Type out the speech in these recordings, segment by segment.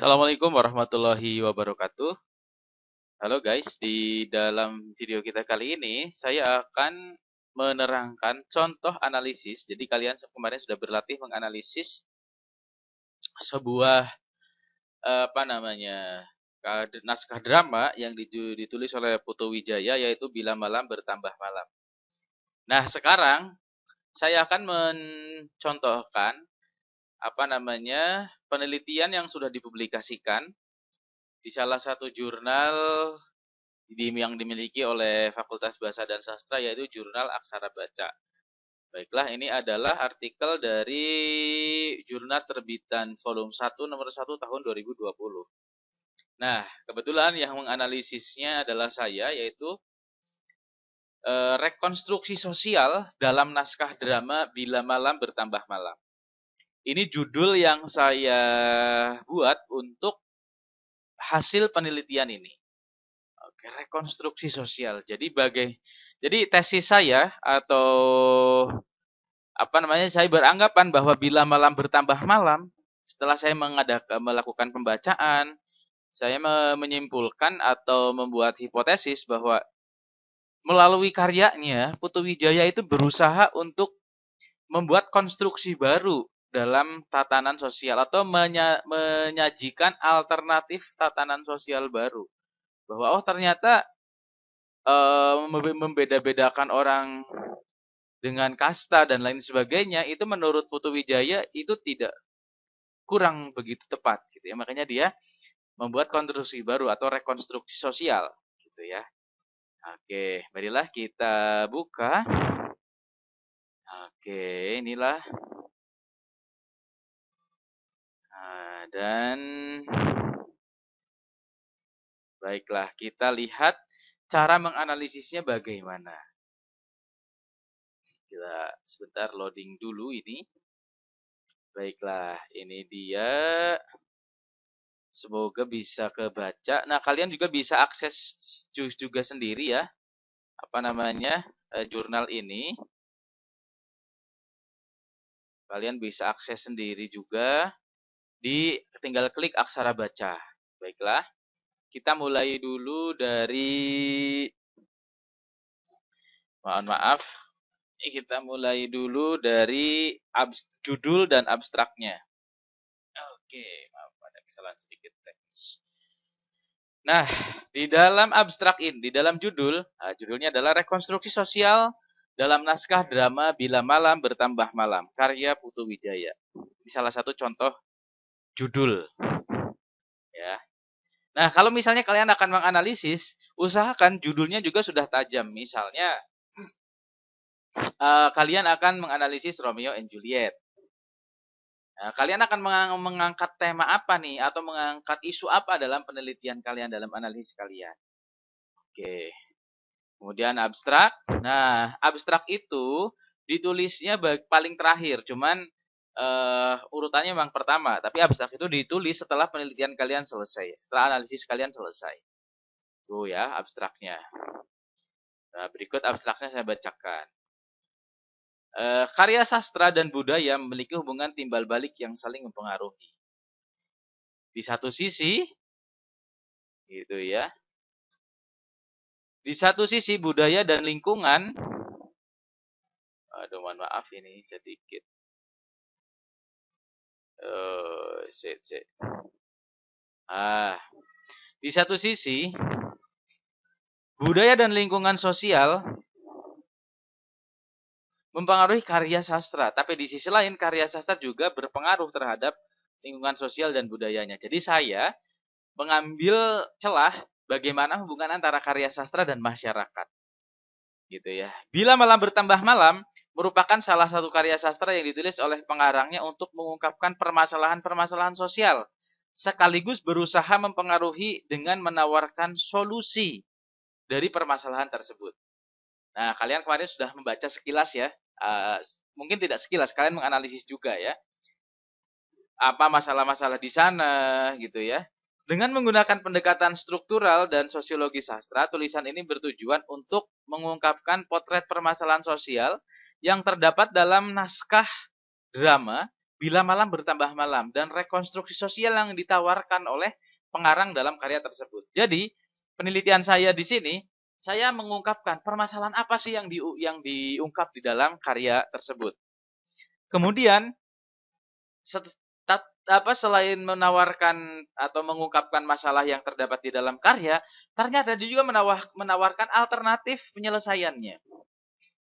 Assalamualaikum warahmatullahi wabarakatuh. Halo guys, di dalam video kita kali ini saya akan menerangkan contoh analisis. Jadi kalian kemarin sudah berlatih menganalisis sebuah apa namanya naskah drama yang ditulis oleh Putu Wijaya, yaitu Bila Malam Bertambah Malam. Nah, sekarang saya akan mencontohkan penelitian yang sudah dipublikasikan di salah satu jurnal yang dimiliki oleh Fakultas Bahasa dan Sastra, yaitu Jurnal Aksara Baca. Baiklah, ini adalah artikel dari jurnal terbitan volume 1 nomor 1 tahun 2020. Nah, kebetulan yang menganalisisnya adalah saya, yaitu rekonstruksi sosial dalam naskah drama Bila Malam Bertambah Malam. Ini judul yang saya buat untuk hasil penelitian ini. Oke, rekonstruksi sosial. Jadi tesis saya atau saya beranggapan bahwa bila malam bertambah malam, setelah saya melakukan pembacaan, saya menyimpulkan atau membuat hipotesis bahwa melalui karyanya Putu Wijaya itu berusaha untuk membuat konstruksi baru dalam tatanan sosial atau menyajikan alternatif tatanan sosial baru. Bahwa ternyata membeda-bedakan orang dengan kasta dan lain sebagainya, itu menurut Putu Wijaya itu kurang begitu tepat gitu ya. Makanya dia membuat konstruksi baru atau rekonstruksi sosial gitu ya. Oke, marilah kita buka. Oke, inilah. Nah, dan baiklah, kita lihat cara menganalisisnya bagaimana. Kita sebentar loading dulu ini. Baiklah, ini dia. Semoga bisa kebaca. Nah, kalian juga bisa akses juga sendiri ya. Jurnal ini. Kalian bisa akses sendiri juga. Tinggal klik aksara baca. Baiklah. Kita mulai dulu dari Kita mulai dulu dari judul dan abstraknya. Oke, maaf ada kesalahan sedikit teks. Nah, di dalam abstrak ini, di dalam judulnya adalah Rekonstruksi Sosial dalam Naskah Drama Bila Malam Bertambah Malam, karya Putu Wijaya. Ini salah satu contoh judul. Ya. Nah, kalau misalnya kalian akan menganalisis, usahakan judulnya juga sudah tajam. Misalnya, kalian akan menganalisis Romeo and Juliet. Nah, kalian akan mengangkat tema apa nih? Atau mengangkat isu apa dalam penelitian kalian, dalam analisis kalian? Oke. Kemudian abstrak. Nah, abstrak itu ditulisnya paling terakhir. Cuman urutannya memang pertama. Tapi abstrak itu ditulis setelah penelitian kalian selesai. Setelah analisis kalian selesai. Tuh ya, abstraknya. Nah, berikut abstraknya saya bacakan. Karya sastra dan budaya memiliki hubungan timbal balik yang saling mempengaruhi. Di satu sisi, gitu ya. Di satu sisi budaya dan lingkungan, mohon maaf ini sedikit. Di satu sisi budaya dan lingkungan sosial mempengaruhi karya sastra, tapi di sisi lain karya sastra juga berpengaruh terhadap lingkungan sosial dan budayanya. Jadi saya mengambil celah bagaimana hubungan antara karya sastra dan masyarakat. Gitu ya. Bila Malam Bertambah Malam merupakan salah satu karya sastra yang ditulis oleh pengarangnya untuk mengungkapkan permasalahan-permasalahan sosial, sekaligus berusaha mempengaruhi dengan menawarkan solusi dari permasalahan tersebut. Nah, kalian kemarin sudah membaca sekilas ya. Mungkin tidak sekilas, kalian menganalisis juga ya. Apa masalah-masalah di sana gitu ya. Dengan menggunakan pendekatan struktural dan sosiologi sastra, tulisan ini bertujuan untuk mengungkapkan potret permasalahan sosial yang terdapat dalam naskah drama bila malam bertambah malam, dan rekonstruksi sosial yang ditawarkan oleh pengarang dalam karya tersebut. Jadi, penelitian saya di sini, saya mengungkapkan permasalahan apa sih yang diungkap di dalam karya tersebut. Kemudian, selain menawarkan atau mengungkapkan masalah yang terdapat di dalam karya, ternyata dia juga menawarkan alternatif penyelesaiannya.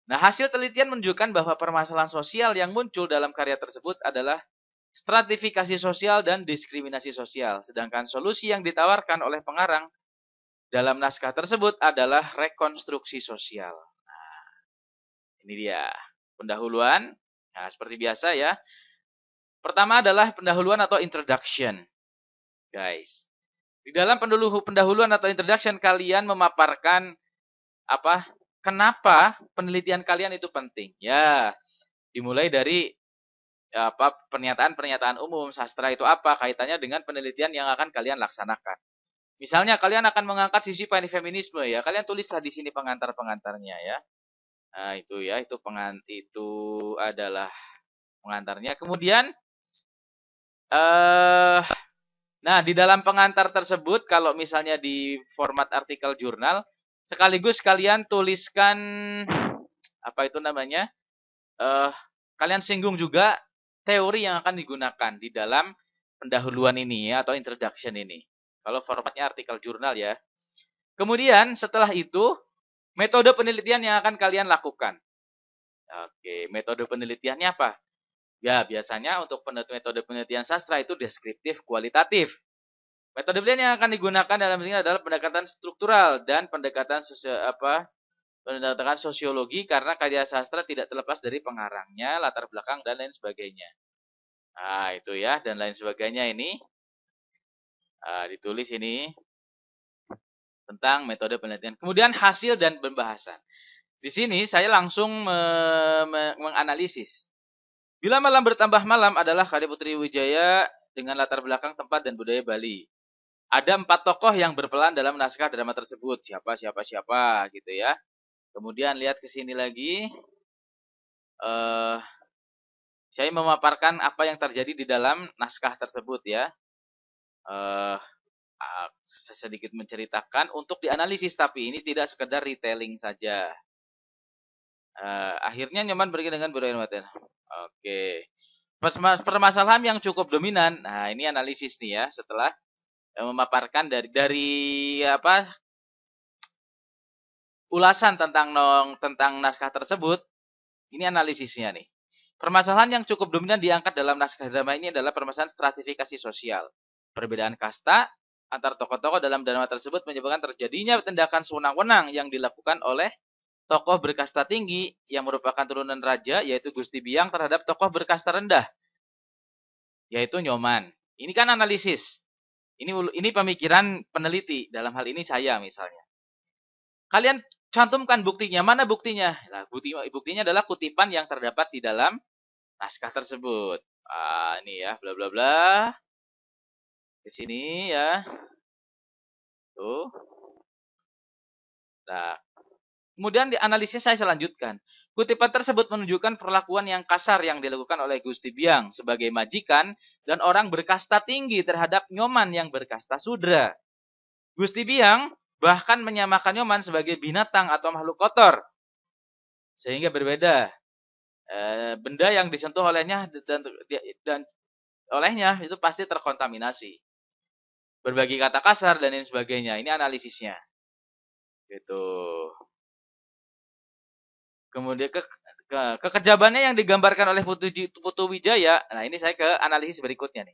Nah, hasil telitian menunjukkan bahwa permasalahan sosial yang muncul dalam karya tersebut adalah stratifikasi sosial dan diskriminasi sosial. Sedangkan solusi yang ditawarkan oleh pengarang dalam naskah tersebut adalah rekonstruksi sosial. Nah, ini dia pendahuluan. Nah, seperti biasa ya. Pertama adalah pendahuluan atau introduction. Guys, di dalam pendahuluan atau introduction kalian memaparkan apa? Kenapa penelitian kalian itu penting? Ya, dimulai dari pernyataan-pernyataan umum, sastra itu apa, kaitannya dengan penelitian yang akan kalian laksanakan. Misalnya kalian akan mengangkat sisi feminisme ya, kalian tulislah di sini pengantar-pengantarnya ya. Nah, itu ya, itu adalah pengantarnya. Kemudian nah, di dalam pengantar tersebut kalau misalnya di format artikel jurnal, sekaligus kalian tuliskan apa itu namanya? Kalian singgung juga teori yang akan digunakan di dalam pendahuluan ini ya, atau introduction ini. Kalau formatnya artikel jurnal ya. Kemudian setelah itu metode penelitian yang akan kalian lakukan. Oke, metode penelitiannya apa? Ya, biasanya untuk metode penelitian sastra itu deskriptif kualitatif. Metode penelitian yang akan digunakan dalam ini adalah pendekatan struktural dan pendekatan sosiologi karena karya sastra tidak terlepas dari pengarangnya, latar belakang dan lain sebagainya. Nah, itu ya, dan lain sebagainya ini ditulis ini tentang metode penelitian. Kemudian hasil dan pembahasan. Di sini saya langsung menganalisis. Bila malam bertambah malam adalah karya Putri Wijaya dengan latar belakang tempat dan budaya Bali. Ada 4 tokoh yang berperan dalam naskah drama tersebut. Siapa gitu ya. Kemudian lihat ke sini lagi. Saya memaparkan apa yang terjadi di dalam naskah tersebut ya. Sedikit menceritakan untuk dianalisis, tapi ini tidak sekedar retelling saja. Akhirnya nyaman berikan dengan budaya materi. Oke. Permasalahan yang cukup dominan. Nah, ini analisis nih ya, setelah memaparkan dari ulasan tentang naskah tersebut. Ini analisisnya nih. Permasalahan yang cukup dominan diangkat dalam naskah drama ini adalah permasalahan stratifikasi sosial. Perbedaan kasta antar tokoh-tokoh dalam drama tersebut menyebabkan terjadinya tindakan sewenang-wenang yang dilakukan oleh tokoh berkasta tinggi yang merupakan turunan raja, yaitu Gusti Biang, terhadap tokoh berkasta rendah, yaitu Nyoman. Ini kan analisis. Ini pemikiran peneliti. Dalam hal ini saya misalnya. Kalian cantumkan buktinya. Mana buktinya? Nah, buktinya adalah kutipan yang terdapat di dalam naskah tersebut. Ini ya, bla bla bla. Di sini ya. Tuh. Nah, kemudian di analisis saya lanjutkan. Kutipan tersebut menunjukkan perlakuan yang kasar yang dilakukan oleh Gusti Biang sebagai majikan dan orang berkasta tinggi terhadap Nyoman yang berkasta sudra. Gusti Biang bahkan menyamakan Nyoman sebagai binatang atau makhluk kotor. Sehingga berbeda. Benda yang disentuh olehnya dan olehnya itu pasti terkontaminasi. Berbagi kata kasar dan lain sebagainya. Ini analisisnya. Gitu. Kemudian kekejamannya yang digambarkan oleh Putu Wijaya. Nah, ini saya ke analisis berikutnya nih.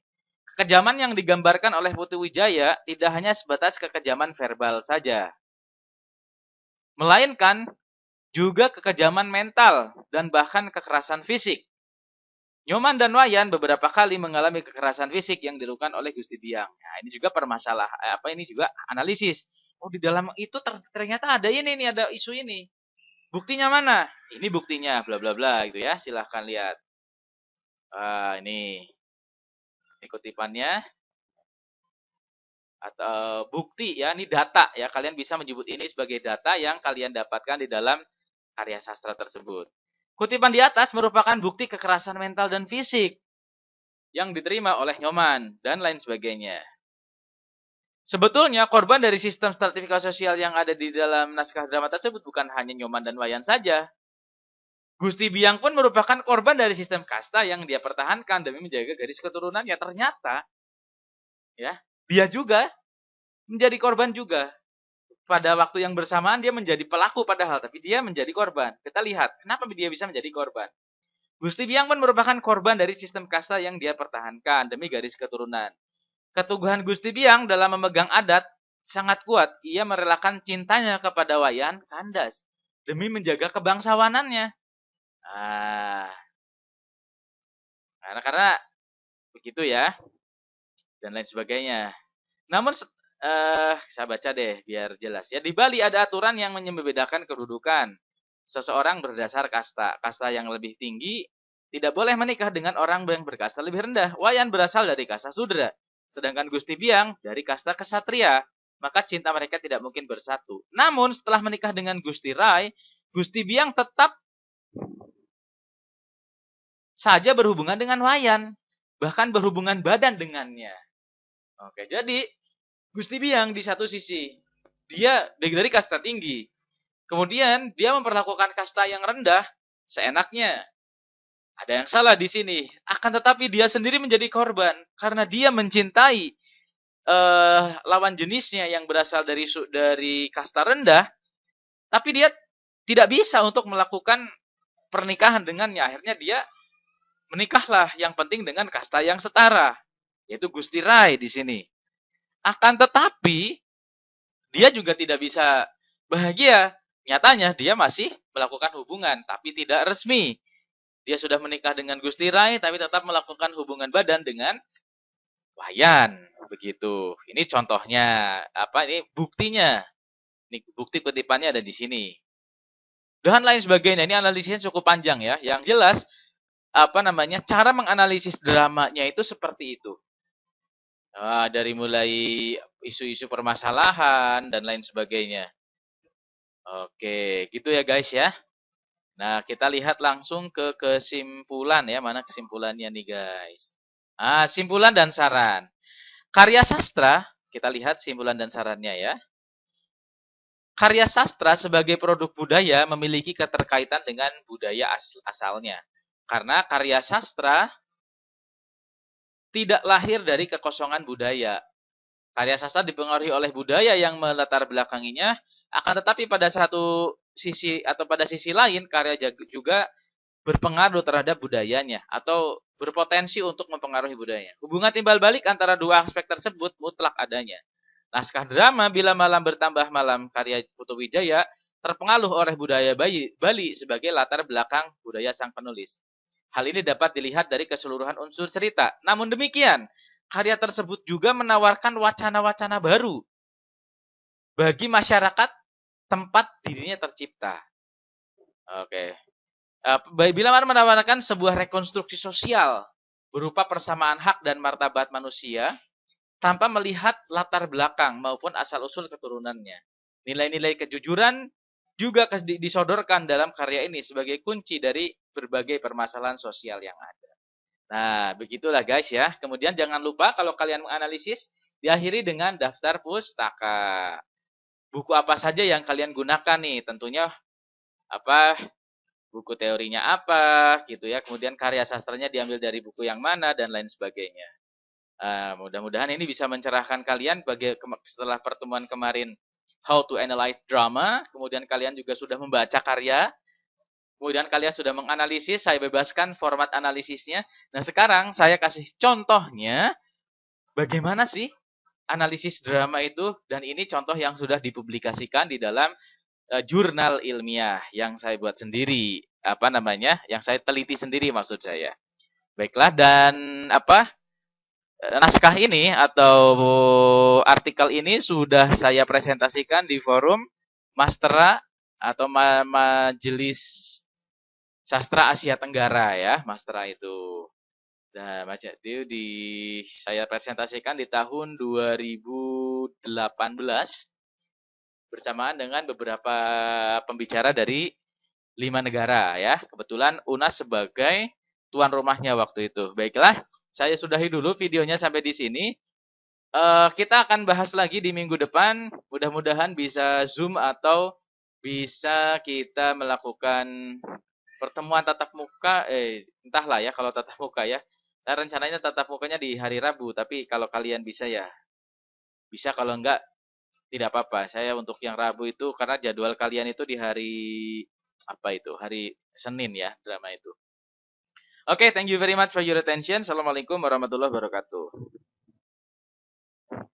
Kekejaman yang digambarkan oleh Putu Wijaya tidak hanya sebatas kekejaman verbal saja, melainkan juga kekejaman mental dan bahkan kekerasan fisik. Nyoman dan Wayan beberapa kali mengalami kekerasan fisik yang dilakukan oleh Gusti Biang. Nah, ini juga ini juga analisis. Oh, di dalam itu ternyata ada ini nih, ada isu ini. Buktinya mana? Ini buktinya, bla bla bla gitu ya. Silahkan lihat. Ini kutipannya atau bukti ya, ini data ya. Kalian bisa menyebut ini sebagai data yang kalian dapatkan di dalam karya sastra tersebut. Kutipan di atas merupakan bukti kekerasan mental dan fisik yang diterima oleh Nyoman, dan lain sebagainya. Sebetulnya korban dari sistem stratifikasi sosial yang ada di dalam naskah drama tersebut bukan hanya Nyoman dan Wayan saja. Gusti Biang pun merupakan korban dari sistem kasta yang dia pertahankan demi menjaga garis keturunannya. Ternyata, ya, dia juga menjadi korban juga. Pada waktu yang bersamaan dia menjadi pelaku padahal, tapi dia menjadi korban. Kita lihat, kenapa dia bisa menjadi korban. Gusti Biang pun merupakan korban dari sistem kasta yang dia pertahankan demi garis keturunan. Keteguhan Gusti Biang dalam memegang adat sangat kuat. Ia merelakan cintanya kepada Wayan Kandas demi menjaga kebangsawanannya. Karena begitu ya, dan lain sebagainya. Namun saya baca deh biar jelas ya. Di Bali ada aturan yang membedakan kedudukan seseorang berdasar kasta. Kasta yang lebih tinggi tidak boleh menikah dengan orang yang berkasta lebih rendah. Wayan berasal dari kasta Sudra, sedangkan Gusti Biang dari kasta Kesatria. Maka cinta mereka tidak mungkin bersatu. Namun setelah menikah dengan Gusti Rai, Gusti Biang tetap saja berhubungan dengan Wayan, bahkan berhubungan badan dengannya. Oke, jadi Gusti Biang di satu sisi dia dari kasta tinggi, kemudian dia memperlakukan kasta yang rendah seenaknya. Ada yang salah di sini. Akan tetapi dia sendiri menjadi korban karena dia mencintai lawan jenisnya yang berasal dari kasta rendah, tapi dia tidak bisa untuk melakukan pernikahan dengannya. Akhirnya dia menikahlah yang penting dengan kasta yang setara, yaitu Gusti Rai di sini. Akan tetapi dia juga tidak bisa bahagia. Nyatanya dia masih melakukan hubungan tapi tidak resmi. Dia sudah menikah dengan Gusti Rai tapi tetap melakukan hubungan badan dengan Wayan, begitu. Ini contohnya, ini buktinya. Ini bukti kutipannya ada di sini. Dan lain sebagainya. Ini analisisnya cukup panjang ya. Yang jelas cara menganalisis dramanya itu seperti itu. Dari mulai isu-isu permasalahan dan lain sebagainya. Oke, gitu ya guys ya. Nah, kita lihat langsung ke kesimpulan ya. Mana kesimpulannya nih guys? Simpulan dan saran. Karya sastra, kita lihat simpulan dan sarannya ya. Karya sastra sebagai produk budaya memiliki keterkaitan dengan budaya asalnya. Karena karya sastra tidak lahir dari kekosongan budaya. Karya sastra dipengaruhi oleh budaya yang melatar belakanginya, akan tetapi pada satu sisi atau pada sisi lain karya juga berpengaruh terhadap budayanya atau berpotensi untuk mempengaruhi budayanya. Hubungan timbal balik antara dua aspek tersebut mutlak adanya. Naskah drama Bila Malam Bertambah Malam karya Putu Wijaya terpengaruh oleh budaya Bali sebagai latar belakang budaya sang penulis. Hal ini dapat dilihat dari keseluruhan unsur cerita. Namun demikian, karya tersebut juga menawarkan wacana-wacana baru bagi masyarakat tempat dirinya tercipta. Oke. Bila Malam menawarkan sebuah rekonstruksi sosial berupa persamaan hak dan martabat manusia tanpa melihat latar belakang maupun asal-usul keturunannya. Nilai-nilai kejujuran juga disodorkan dalam karya ini sebagai kunci dari berbagai permasalahan sosial yang ada. Nah, begitulah guys ya. Kemudian jangan lupa kalau kalian menganalisis, diakhiri dengan daftar pustaka. Buku apa saja yang kalian gunakan nih? Tentunya buku teorinya apa gitu ya. Kemudian karya sastranya diambil dari buku yang mana dan lain sebagainya. Mudah-mudahan ini bisa mencerahkan kalian setelah pertemuan kemarin How to Analyze Drama, kemudian kalian juga sudah membaca karya, kemudian kalian sudah menganalisis, saya bebaskan format analisisnya. Nah sekarang saya kasih contohnya bagaimana sih analisis drama itu, dan ini contoh yang sudah dipublikasikan di dalam jurnal ilmiah yang saya buat sendiri, yang saya teliti sendiri maksud saya. Baiklah, dan naskah ini atau artikel ini sudah saya presentasikan di forum Mastera atau Majelis Sastra Asia Tenggara ya, Mastera itu. Nah, itu saya presentasikan di tahun 2018 bersamaan dengan beberapa pembicara dari 5 negara ya. Kebetulan UNAS sebagai tuan rumahnya waktu itu. Baiklah. saya sudahi dulu videonya sampai di sini. Kita akan bahas lagi di minggu depan. Mudah-mudahan bisa Zoom atau bisa kita melakukan pertemuan tatap muka. Entahlah ya kalau tatap muka ya. Saya rencananya tatap mukanya di hari Rabu, tapi kalau kalian bisa ya bisa, kalau enggak tidak apa-apa. Saya untuk yang Rabu itu karena jadwal kalian itu di hari apa itu? Hari Senin ya, drama itu. Oke, thank you very much for your attention. Assalamualaikum warahmatullahi wabarakatuh.